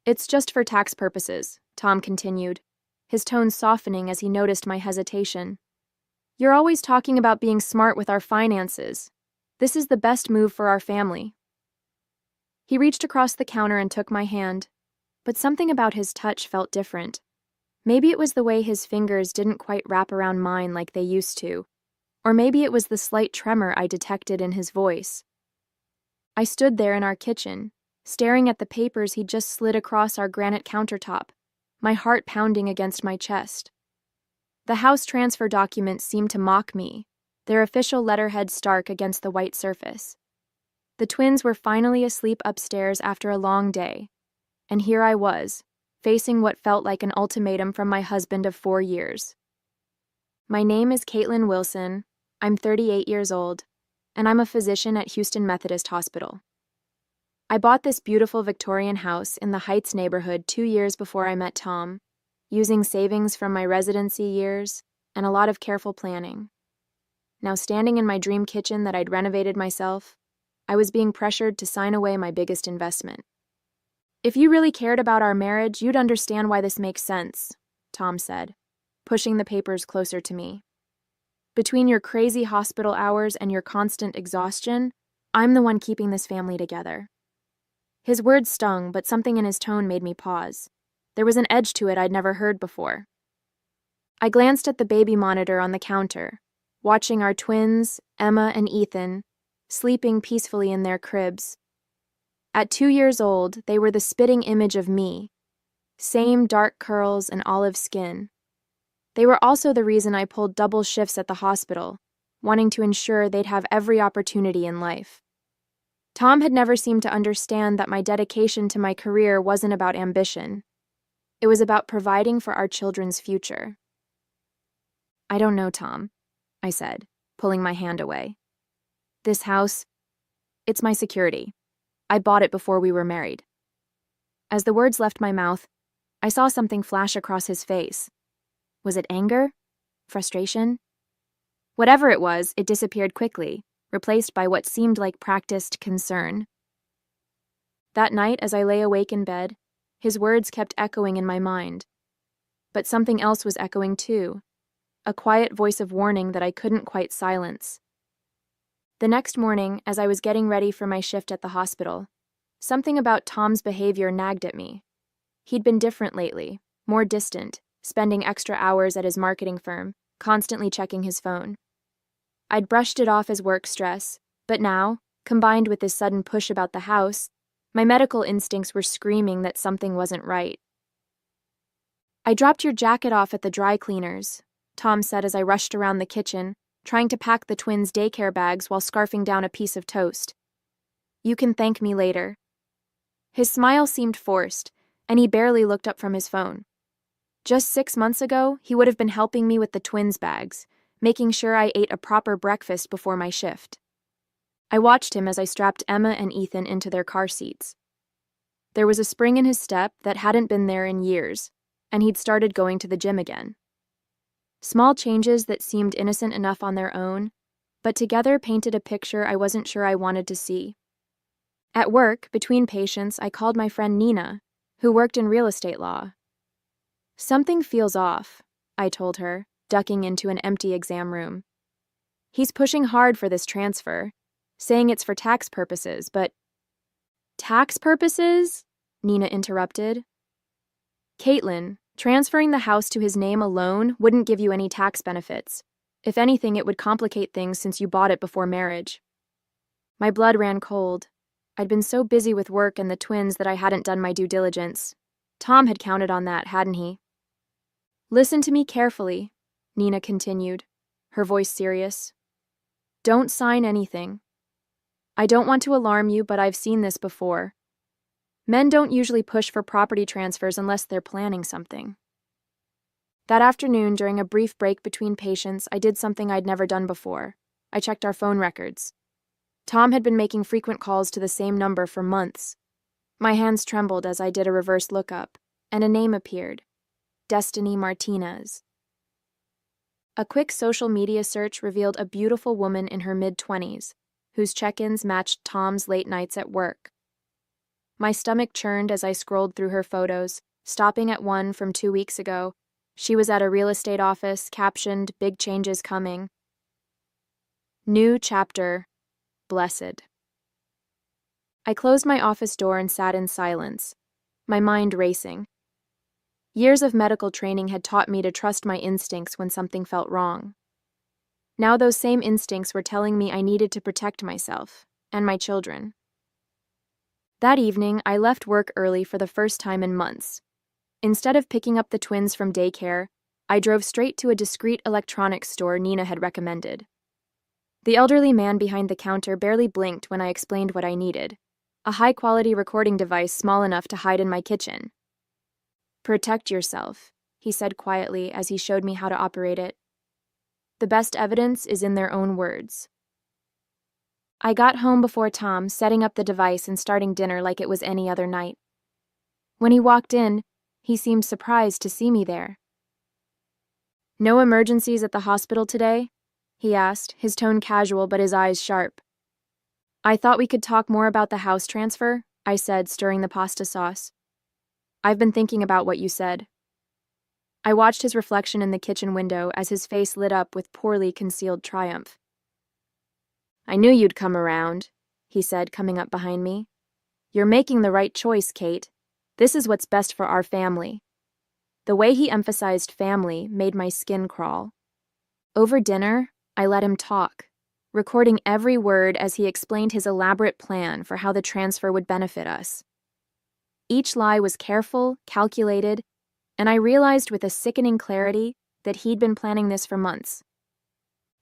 It's just for tax purposes, Tom continued, his tone softening as he noticed my hesitation. You're always talking about being smart with our finances. This is the best move for our family. He reached across the counter and took my hand, but something about his touch felt different. Maybe it was the way his fingers didn't quite wrap around mine like they used to, or maybe it was the slight tremor I detected in his voice. I stood there in our kitchen, staring at the papers he'd just slid across our granite countertop, my heart pounding against my chest. The house transfer documents seemed to mock me, their official letterhead stark against the white surface. The twins were finally asleep upstairs after a long day, and here I was, facing what felt like an ultimatum from my husband of 4 years. My name is Caitlin Wilson, I'm 38 years old, and I'm a physician at Houston Methodist Hospital. I bought this beautiful Victorian house in the Heights neighborhood 2 years before I met Tom, using savings from my residency years and a lot of careful planning. Now, standing in my dream kitchen that I'd renovated myself, I was being pressured to sign away my biggest investment. If you really cared about our marriage, you'd understand why this makes sense, Tom said, pushing the papers closer to me. Between your crazy hospital hours and your constant exhaustion, I'm the one keeping this family together. His words stung, but something in his tone made me pause. There was an edge to it I'd never heard before. I glanced at the baby monitor on the counter, watching our twins, Emma and Ethan, sleeping peacefully in their cribs. At 2 years old, they were the spitting image of me. Same dark curls and olive skin. They were also the reason I pulled double shifts at the hospital, wanting to ensure they'd have every opportunity in life. Tom had never seemed to understand that my dedication to my career wasn't about ambition. It was about providing for our children's future. I don't know, Tom, I said, pulling my hand away. This house, it's my security. I bought it before we were married. As the words left my mouth, I saw something flash across his face. Was it anger? Frustration? Whatever it was, it disappeared quickly, replaced by what seemed like practiced concern. That night, as I lay awake in bed, his words kept echoing in my mind. But something else was echoing too, a quiet voice of warning that I couldn't quite silence. The next morning, as I was getting ready for my shift at the hospital, something about Tom's behavior nagged at me. He'd been different lately, more distant, spending extra hours at his marketing firm, constantly checking his phone. I'd brushed it off as work stress, but now, combined with this sudden push about the house, my medical instincts were screaming that something wasn't right. I dropped your jacket off at the dry cleaners, Tom said as I rushed around the kitchen, trying to pack the twins' daycare bags while scarfing down a piece of toast. You can thank me later. His smile seemed forced, and he barely looked up from his phone. Just 6 months ago, he would have been helping me with the twins' bags, making sure I ate a proper breakfast before my shift. I watched him as I strapped Emma and Ethan into their car seats. There was a spring in his step that hadn't been there in years, and he'd started going to the gym again. Small changes that seemed innocent enough on their own, but together painted a picture I wasn't sure I wanted to see. At work, between patients, I called my friend Nina, who worked in real estate law. Something feels off, I told her, ducking into an empty exam room. He's pushing hard for this transfer, saying it's for tax purposes, but... Tax purposes? Nina interrupted. Caitlin, transferring the house to his name alone wouldn't give you any tax benefits. If anything, it would complicate things since you bought it before marriage. My blood ran cold. I'd been so busy with work and the twins that I hadn't done my due diligence. Tom had counted on that, hadn't he? Listen to me carefully, Nina continued, her voice serious. Don't sign anything. I don't want to alarm you, but I've seen this before. Men don't usually push for property transfers unless they're planning something. That afternoon, during a brief break between patients, I did something I'd never done before. I checked our phone records. Tom had been making frequent calls to the same number for months. My hands trembled as I did a reverse lookup, and a name appeared. Destiny Martinez. A quick social media search revealed a beautiful woman in her mid-20s, whose check-ins matched Tom's late nights at work. My stomach churned as I scrolled through her photos, stopping at one from 2 weeks ago. She was at a real estate office, captioned, "Big changes coming." New chapter, blessed. I closed my office door and sat in silence, my mind racing. Years of medical training had taught me to trust my instincts when something felt wrong. Now those same instincts were telling me I needed to protect myself and my children. That evening, I left work early for the first time in months. Instead of picking up the twins from daycare, I drove straight to a discreet electronics store Nina had recommended. The elderly man behind the counter barely blinked when I explained what I needed: a high-quality recording device small enough to hide in my kitchen. "Protect yourself," he said quietly as he showed me how to operate it. "The best evidence is in their own words." I got home before Tom, setting up the device and starting dinner like it was any other night. When he walked in, he seemed surprised to see me there. "No emergencies at the hospital today?" he asked, his tone casual but his eyes sharp. "I thought we could talk more about the house transfer," I said, stirring the pasta sauce. "I've been thinking about what you said." I watched his reflection in the kitchen window as his face lit up with poorly concealed triumph. "I knew you'd come around," he said, coming up behind me. "You're making the right choice, Kate. This is what's best for our family." The way he emphasized family made my skin crawl. Over dinner, I let him talk, recording every word as he explained his elaborate plan for how the transfer would benefit us. Each lie was careful, calculated, and I realized with a sickening clarity that he'd been planning this for months.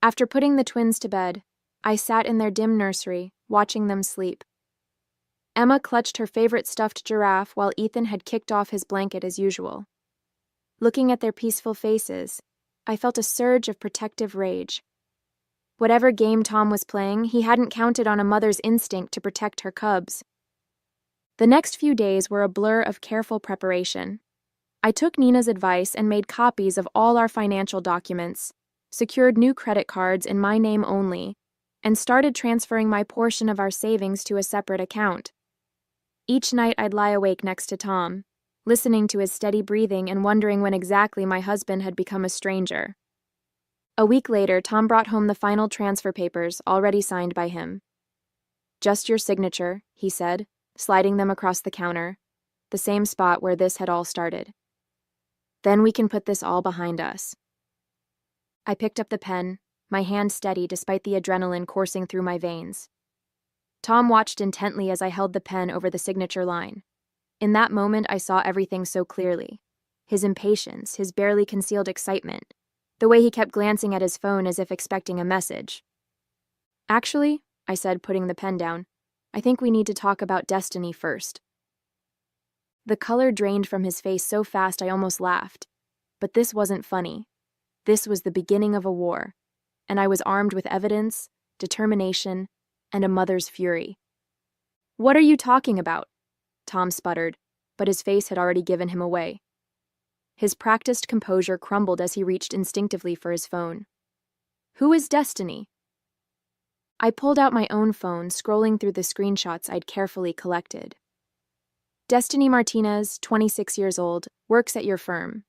After putting the twins to bed, I sat in their dim nursery, watching them sleep. Emma clutched her favorite stuffed giraffe while Ethan had kicked off his blanket as usual. Looking at their peaceful faces, I felt a surge of protective rage. Whatever game Tom was playing, he hadn't counted on a mother's instinct to protect her cubs. The next few days were a blur of careful preparation. I took Nina's advice and made copies of all our financial documents, secured new credit cards in my name only, and started transferring my portion of our savings to a separate account. Each night I'd lie awake next to Tom, listening to his steady breathing and wondering when exactly my husband had become a stranger. A week later, Tom brought home the final transfer papers, already signed by him. "Just your signature," he said, sliding them across the counter, the same spot where this had all started. "Then we can put this all behind us." I picked up the pen, my hand steady despite the adrenaline coursing through my veins. Tom watched intently as I held the pen over the signature line. In that moment, I saw everything so clearly. His impatience, his barely concealed excitement, the way he kept glancing at his phone as if expecting a message. "Actually," I said, putting the pen down, "I think we need to talk about Destiny first." The color drained from his face so fast I almost laughed. But this wasn't funny. This was the beginning of a war, and I was armed with evidence, determination, and a mother's fury. "What are you talking about?" Tom sputtered, but his face had already given him away. His practiced composure crumbled as he reached instinctively for his phone. "Who is Destiny?" I pulled out my own phone, scrolling through the screenshots I'd carefully collected. "Destiny Martinez, 26 years old, works at your firm.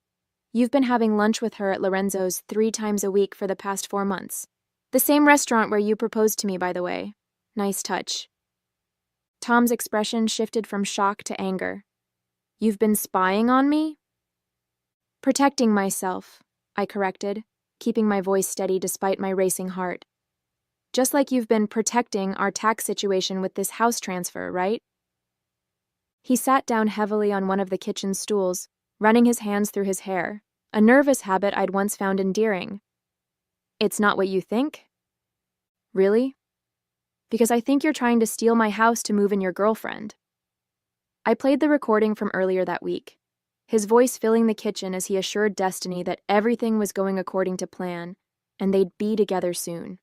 You've been having lunch with her at Lorenzo's 3 times a week for the past 4 months. The same restaurant where you proposed to me, by the way. Nice touch." Tom's expression shifted from shock to anger. "You've been spying on me?" "Protecting myself," I corrected, keeping my voice steady despite my racing heart. "Just like you've been protecting our tax situation with this house transfer, right?" He sat down heavily on one of the kitchen stools, running his hands through his hair, a nervous habit I'd once found endearing. "It's not what you think?" "Really?" "Because I think you're trying to steal my house to move in your girlfriend." I played the recording from earlier that week, his voice filling the kitchen as he assured Destiny that everything was going according to plan, and they'd be together soon.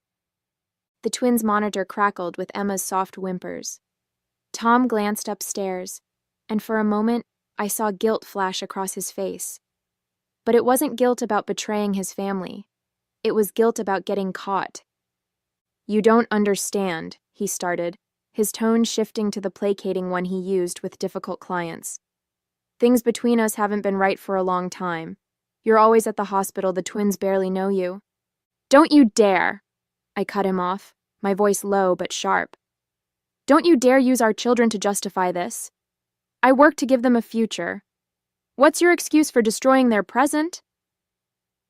The twins' monitor crackled with Emma's soft whimpers. Tom glanced upstairs, and for a moment, I saw guilt flash across his face. But it wasn't guilt about betraying his family. It was guilt about getting caught. "You don't understand," he started, his tone shifting to the placating one he used with difficult clients. Things between us haven't been right for a long time. You're always at the hospital, the twins barely know you. Don't you dare! I cut him off, my voice low but sharp. Don't you dare use our children to justify this. I work to give them a future. What's your excuse for destroying their present?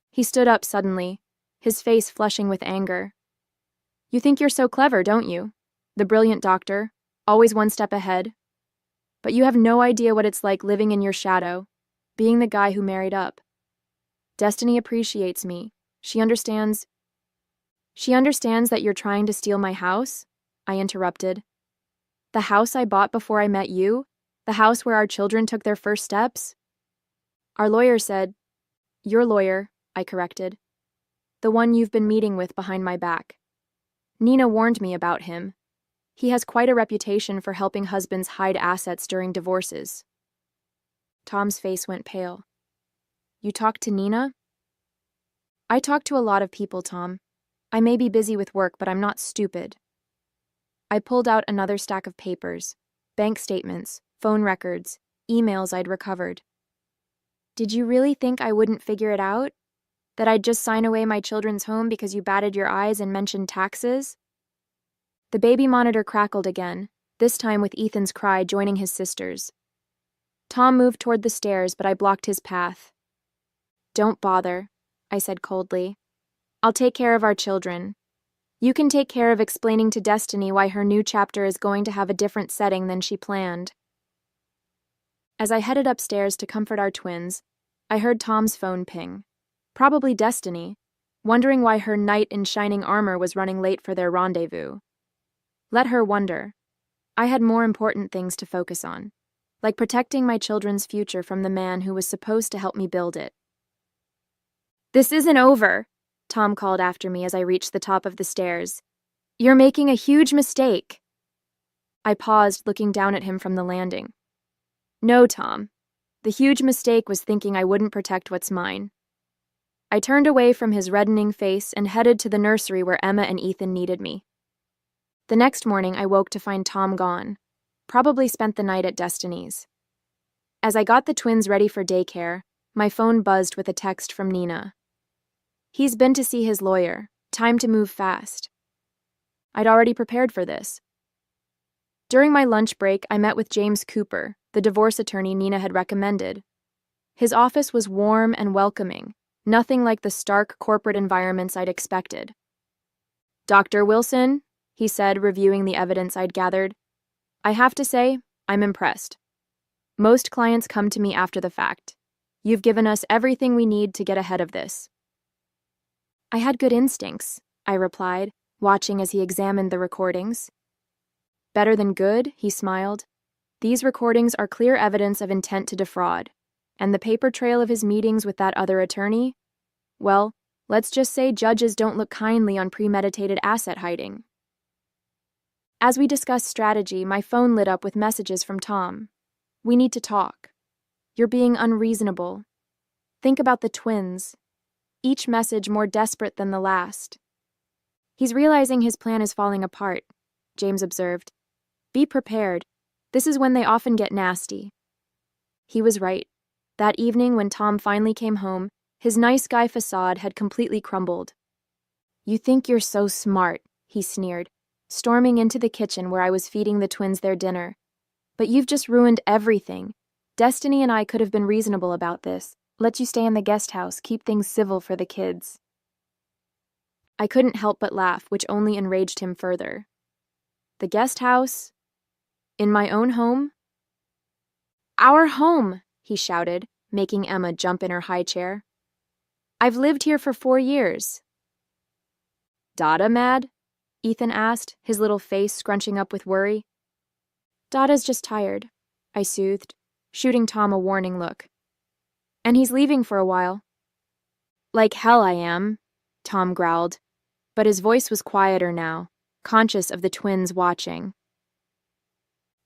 He stood up suddenly, his face flushing with anger. You think you're so clever, don't you? The brilliant doctor, always one step ahead. But you have no idea what it's like living in your shadow, being the guy who married up. Destiny appreciates me. She understands that you're trying to steal my house? I interrupted. The house I bought before I met you? The house where our children took their first steps? Our lawyer said, your lawyer, I corrected. The one you've been meeting with behind my back. Nina warned me about him. He has quite a reputation for helping husbands hide assets during divorces. Tom's face went pale. You talked to Nina? I talk to a lot of people, Tom. I may be busy with work, but I'm not stupid. I pulled out another stack of papers, bank statements, phone records, emails I'd recovered. Did you really think I wouldn't figure it out? That I'd just sign away my children's home because you batted your eyes and mentioned taxes? The baby monitor crackled again, this time with Ethan's cry joining his sister's. Tom moved toward the stairs, but I blocked his path. Don't bother, I said coldly. I'll take care of our children. You can take care of explaining to Destiny why her new chapter is going to have a different setting than she planned. As I headed upstairs to comfort our twins, I heard Tom's phone ping. Probably Destiny, wondering why her knight in shining armor was running late for their rendezvous. Let her wonder. I had more important things to focus on, like protecting my children's future from the man who was supposed to help me build it. This isn't over, Tom called after me as I reached the top of the stairs. You're making a huge mistake. I paused, looking down at him from the landing. No, Tom. The huge mistake was thinking I wouldn't protect what's mine. I turned away from his reddening face and headed to the nursery where Emma and Ethan needed me. The next morning, I woke to find Tom gone. Probably spent the night at Destiny's. As I got the twins ready for daycare, my phone buzzed with a text from Nina. He's been to see his lawyer. Time to move fast. I'd already prepared for this. During my lunch break, I met with James Cooper, the divorce attorney Nina had recommended. His office was warm and welcoming, nothing like the stark corporate environments I'd expected. Dr. Wilson, he said, reviewing the evidence I'd gathered. I have to say, I'm impressed. Most clients come to me after the fact. You've given us everything we need to get ahead of this. I had good instincts, I replied, watching as he examined the recordings. Better than good, he smiled. These recordings are clear evidence of intent to defraud. And the paper trail of his meetings with that other attorney? Well, let's just say judges don't look kindly on premeditated asset hiding. As we discussed strategy, my phone lit up with messages from Tom. We need to talk. You're being unreasonable. Think about the twins. Each message more desperate than the last. He's realizing his plan is falling apart, James observed. Be prepared. This is when they often get nasty. He was right. That evening when Tom finally came home, his nice guy facade had completely crumbled. You think you're so smart, he sneered, storming into the kitchen where I was feeding the twins their dinner. But you've just ruined everything. Destiny and I could have been reasonable about this. Let you stay in the guest house, keep things civil for the kids. I couldn't help but laugh, which only enraged him further. The guest house? In my own home? Our home, he shouted, making Emma jump in her high chair. I've lived here for 4 years. Dada mad? Ethan asked, his little face scrunching up with worry. Dada's just tired, I soothed, shooting Tom a warning look. And he's leaving for a while. Like hell I am, Tom growled, but his voice was quieter now, conscious of the twins watching.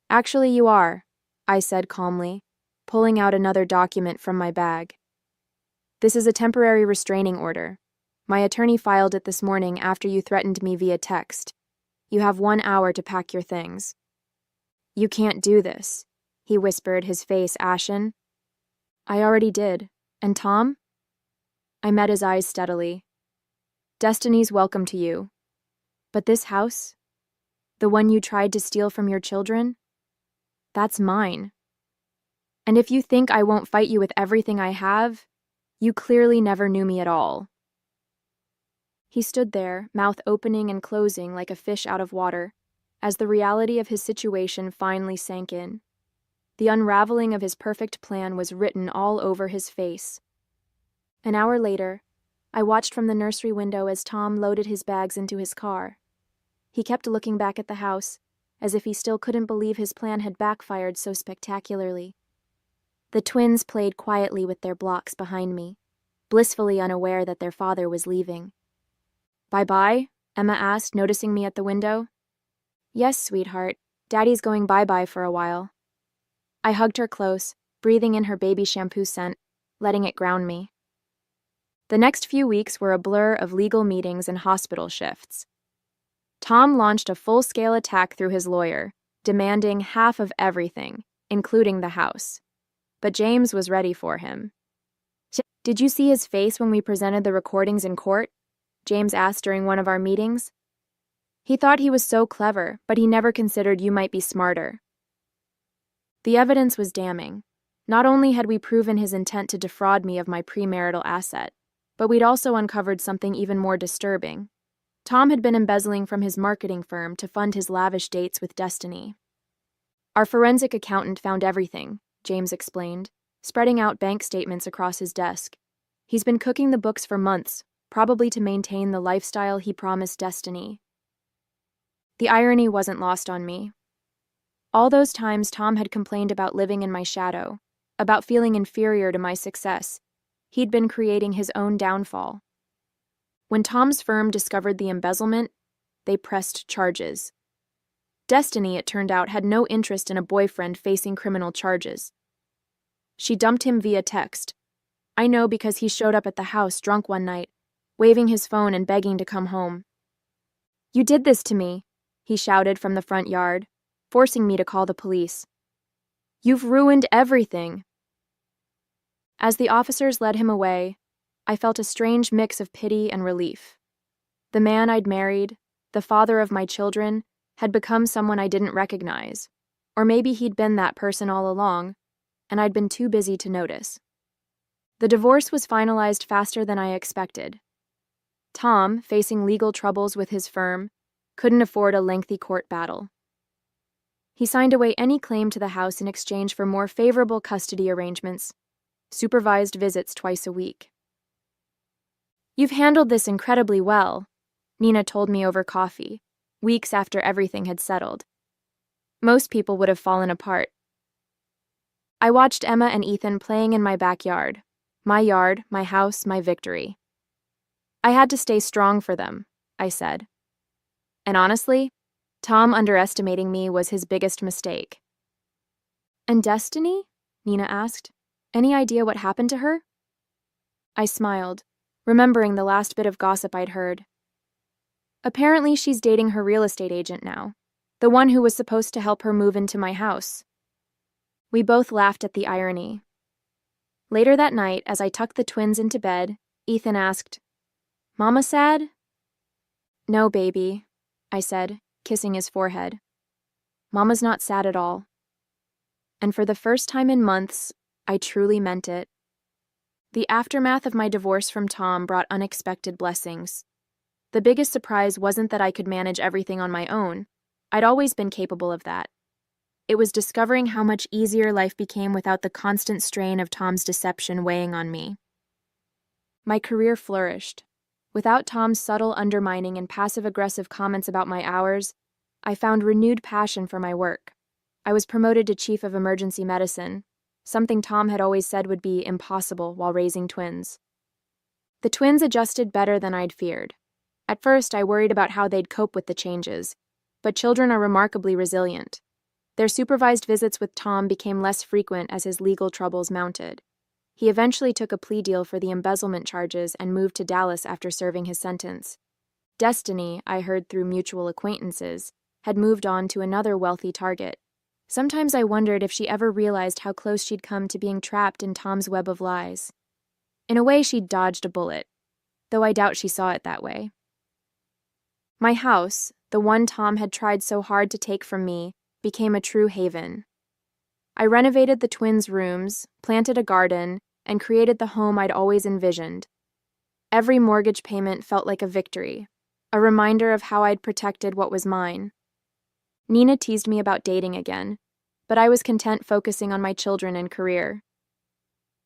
Actually, you are, I said calmly, pulling out another document from my bag. This is a temporary restraining order. My attorney filed it this morning after you threatened me via text. You have 1 hour to pack your things." "You can't do this," he whispered, his face ashen. "I already did. And Tom?" I met his eyes steadily. "Destiny's welcome to you. But this house? The one you tried to steal from your children? That's mine. And if you think I won't fight you with everything I have, you clearly never knew me at all." He stood there, mouth opening and closing like a fish out of water, as the reality of his situation finally sank in. The unraveling of his perfect plan was written all over his face. An hour later, I watched from the nursery window as Tom loaded his bags into his car. He kept looking back at the house, as if he still couldn't believe his plan had backfired so spectacularly. The twins played quietly with their blocks behind me, blissfully unaware that their father was leaving. "Bye-bye?" Emma asked, noticing me at the window. "Yes, sweetheart. Daddy's going bye-bye for a while." I hugged her close, breathing in her baby shampoo scent, letting it ground me. The next few weeks were a blur of legal meetings and hospital shifts. Tom launched a full-scale attack through his lawyer, demanding half of everything, including the house. But James was ready for him. "Did you see his face when we presented the recordings in court?" James asked during one of our meetings. "He thought he was so clever, but he never considered you might be smarter." The evidence was damning. Not only had we proven his intent to defraud me of my premarital asset, but we'd also uncovered something even more disturbing. Tom had been embezzling from his marketing firm to fund his lavish dates with Destiny. "Our forensic accountant found everything," James explained, spreading out bank statements across his desk. "He's been cooking the books for months, probably to maintain the lifestyle he promised Destiny." The irony wasn't lost on me. All those times Tom had complained about living in my shadow, about feeling inferior to my success, he'd been creating his own downfall. When Tom's firm discovered the embezzlement, they pressed charges. Destiny, it turned out, had no interest in a boyfriend facing criminal charges. She dumped him via text. I know because he showed up at the house drunk one night, waving his phone and begging to come home. "You did this to me," he shouted from the front yard, forcing me to call the police. "You've ruined everything." As the officers led him away, I felt a strange mix of pity and relief. The man I'd married, the father of my children, had become someone I didn't recognize, or maybe he'd been that person all along, and I'd been too busy to notice. The divorce was finalized faster than I expected. Tom, facing legal troubles with his firm, couldn't afford a lengthy court battle. He signed away any claim to the house in exchange for more favorable custody arrangements, supervised visits twice a week. "You've handled this incredibly well," Nina told me over coffee, weeks after everything had settled. "Most people would have fallen apart." I watched Emma and Ethan playing in my backyard, my house, my victory. "I had to stay strong for them," I said. And honestly, Tom underestimating me was his biggest mistake. "And Destiny?" Nina asked. "Any idea what happened to her?" I smiled, remembering the last bit of gossip I'd heard. "Apparently she's dating her real estate agent now, the one who was supposed to help her move into my house." We both laughed at the irony. Later that night, as I tucked the twins into bed, Ethan asked, "Mama sad?" "No, baby," I said, kissing his forehead. "Mama's not sad at all." And for the first time in months, I truly meant it. The aftermath of my divorce from Tom brought unexpected blessings. The biggest surprise wasn't that I could manage everything on my own. I'd always been capable of that. It was discovering how much easier life became without the constant strain of Tom's deception weighing on me. My career flourished. Without Tom's subtle undermining and passive-aggressive comments about my hours, I found renewed passion for my work. I was promoted to chief of emergency medicine, something Tom had always said would be impossible while raising twins. The twins adjusted better than I'd feared. At first, I worried about how they'd cope with the changes, but children are remarkably resilient. Their supervised visits with Tom became less frequent as his legal troubles mounted. He eventually took a plea deal for the embezzlement charges and moved to Dallas after serving his sentence. Destiny, I heard through mutual acquaintances, had moved on to another wealthy target. Sometimes I wondered if she ever realized how close she'd come to being trapped in Tom's web of lies. In a way, she'd dodged a bullet, though I doubt she saw it that way. My house, the one Tom had tried so hard to take from me, became a true haven. I renovated the twins' rooms, planted a garden, and created the home I'd always envisioned. Every mortgage payment felt like a victory, a reminder of how I'd protected what was mine. Nina teased me about dating again, but I was content focusing on my children and career.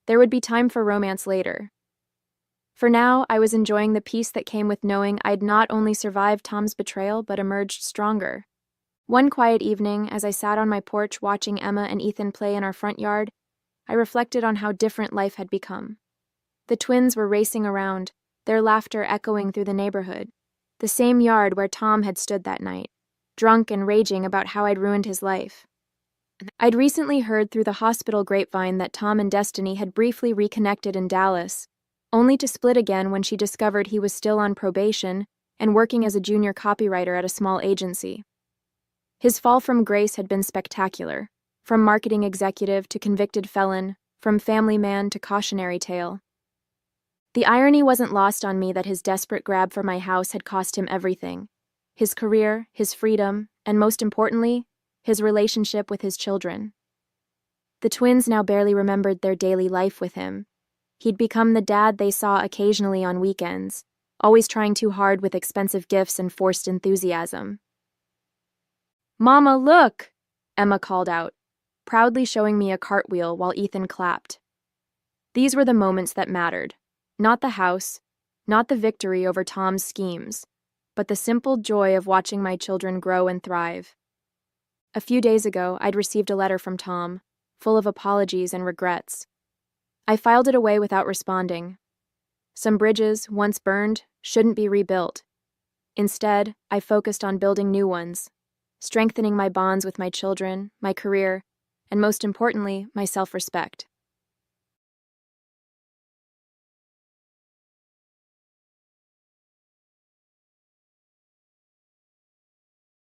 There would be time for romance later. For now, I was enjoying the peace that came with knowing I'd not only survived Tom's betrayal but emerged stronger. One quiet evening, as I sat on my porch watching Emma and Ethan play in our front yard, I reflected on how different life had become. The twins were racing around, their laughter echoing through the neighborhood, the same yard where Tom had stood that night, drunk and raging about how I'd ruined his life. I'd recently heard through the hospital grapevine that Tom and Destiny had briefly reconnected in Dallas, only to split again when she discovered he was still on probation and working as a junior copywriter at a small agency. His fall from grace had been spectacular, from marketing executive to convicted felon, from family man to cautionary tale. The irony wasn't lost on me that his desperate grab for my house had cost him everything: his career, his freedom, and most importantly, his relationship with his children. The twins now barely remembered their daily life with him. He'd become the dad they saw occasionally on weekends, always trying too hard with expensive gifts and forced enthusiasm. "Mama, look!" Emma called out, proudly showing me a cartwheel while Ethan clapped. These were the moments that mattered. Not the house, not the victory over Tom's schemes, but the simple joy of watching my children grow and thrive. A few days ago, I'd received a letter from Tom, full of apologies and regrets. I filed it away without responding. Some bridges, once burned, shouldn't be rebuilt. Instead, I focused on building new ones, strengthening my bonds with my children, my career, and most importantly, my self-respect.